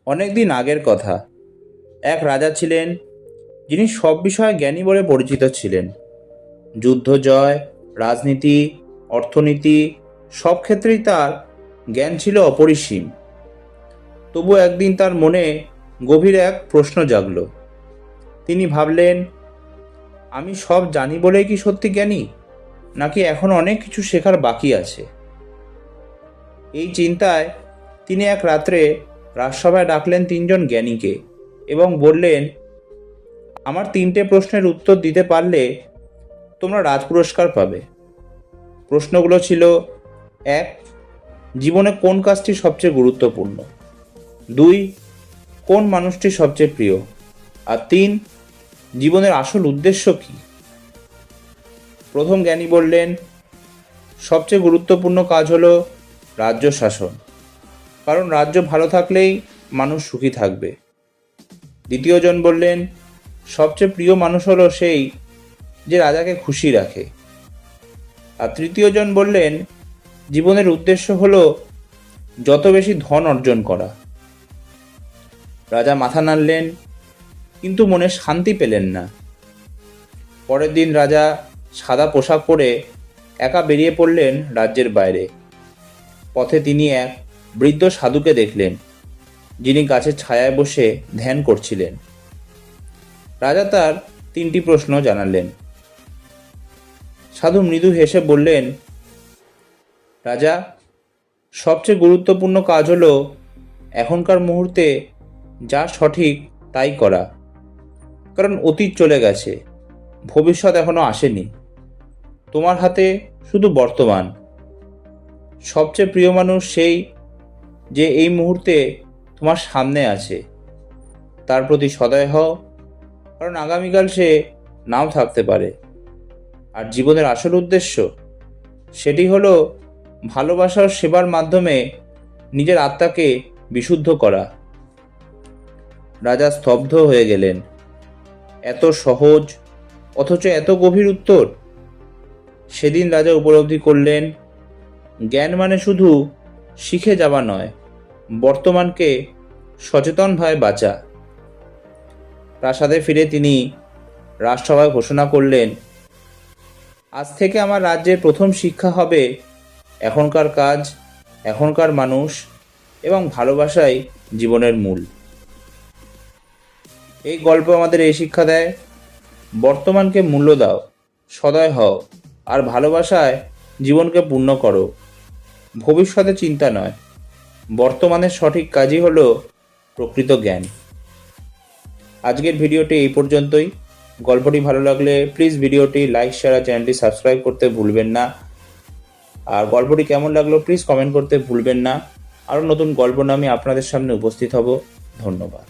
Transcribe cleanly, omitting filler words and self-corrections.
অনেক দিন আগের কথা। এক রাজা ছিলেন যিনি সব বিষয়ে জ্ঞানী বলে পরিচিত ছিলেন। যুদ্ধ জয়, রাজনীতি, অর্থনীতি সব ক্ষেত্রেই তার জ্ঞান ছিল অপরিসীম। তবু একদিন তার মনে গভীর এক প্রশ্ন জাগল। তিনি ভাবলেন, আমি সব জানি বলেই কি সত্যি জ্ঞানী, নাকি এখন অনেক কিছু শেখার বাকি আছে? এই চিন্তায় তিনি এক রাত্রে রাজসভায় ডাকলেন তিনজন জ্ঞানীকে এবং বললেন, আমার তিনটে প্রশ্নের উত্তর দিতে পারলে তোমরা রাজ পুরস্কার পাবে। প্রশ্নগুলো ছিল: এক, জীবনে কোন কাজটি সবচেয়ে গুরুত্বপূর্ণ? দুই, কোন মানুষটি সবচেয়ে প্রিয়? আর তিন, জীবনের আসল উদ্দেশ্য কী? প্রথম জ্ঞানী বললেন, সবচেয়ে গুরুত্বপূর্ণ কাজ হলো রাজ্য শাসন, কারণ রাজ্য ভালো থাকলেই মানুষ সুখী থাকবে। দ্বিতীয়জন বললেন, সবচেয়ে প্রিয় মানুষ হলো সেই যে রাজাকে খুশি রাখে। আর তৃতীয়জন বললেন, জীবনের উদ্দেশ্য হলো যত বেশি ধন অর্জন করা। রাজা মাথা নাড়লেন, কিন্তু মনে শান্তি পেলেন না। পরের দিন রাজা সাদা পোশাক পরে একা বেরিয়ে পড়লেন রাজ্যের বাইরে। পথে তিনি এক বৃদ্ধ সাধুকে দেখলেন, যিনি গাছের ছায়ায় বসে ধ্যান করছিলেন। রাজা তার তিনটি প্রশ্ন জানালেন। সাধু মৃদু হেসে বললেন, রাজা, সবচেয়ে গুরুত্বপূর্ণ কাজ হলো এখনকার মুহূর্তে যা সঠিক তাই করা, কারণ অতীত চলে গেছে, ভবিষ্যৎ এখনো আসেনি। তোমার হাতে শুধু বর্তমান। সবচেয়ে প্রিয় মানুষ সেই যে এই মুহূর্তে তোমার সামনে আছে। তার প্রতি সদয় হও, কারণ আগামীকাল সে নাও থাকতে পারে। আর জীবনের আসল উদ্দেশ্য, সেটি হলো ভালোবাসার সেবার মাধ্যমে নিজের আত্মাকে বিশুদ্ধ করা। রাজা স্তব্ধ হয়ে গেলেন। এত সহজ অথচ এত গভীর উত্তর। সেদিন রাজা উপলব্ধি করলেন, জ্ঞান মানে শুধু শিখে যাওয়া নয়, বর্তমানকে সচেতনভাবে বাঁচা। প্রাসাদে ফিরে তিনি রাজসভায় ঘোষণা করলেন, আজ থেকে আমার রাজ্যের প্রথম শিক্ষা হবে এখনকার কাজ, এখনকার মানুষ এবং ভালোবাসাই জীবনের মূল। এই গল্প আমাদের এই শিক্ষা দেয়, বর্তমানকে মূল্য দাও, সদয় হও, আর ভালোবাসায় জীবনকে পূর্ণ করো। ভবিষ্যতে চিন্তা নয়, বর্তমানের সঠিক কাজই হলো প্রকৃত জ্ঞান। আজকের ভিডিওটি এই পর্যন্তই। গল্পটি ভালো লাগলে প্লিজ ভিডিওটি লাইক, শেয়ার আর চ্যানেলটি সাবস্ক্রাইব করতে ভুলবেন না। আর গল্পটি কেমন লাগলো প্লিজ কমেন্ট করতে ভুলবেন না। আরও নতুন গল্প নিয়ে আমি আপনাদের সামনে উপস্থিত হব। ধন্যবাদ।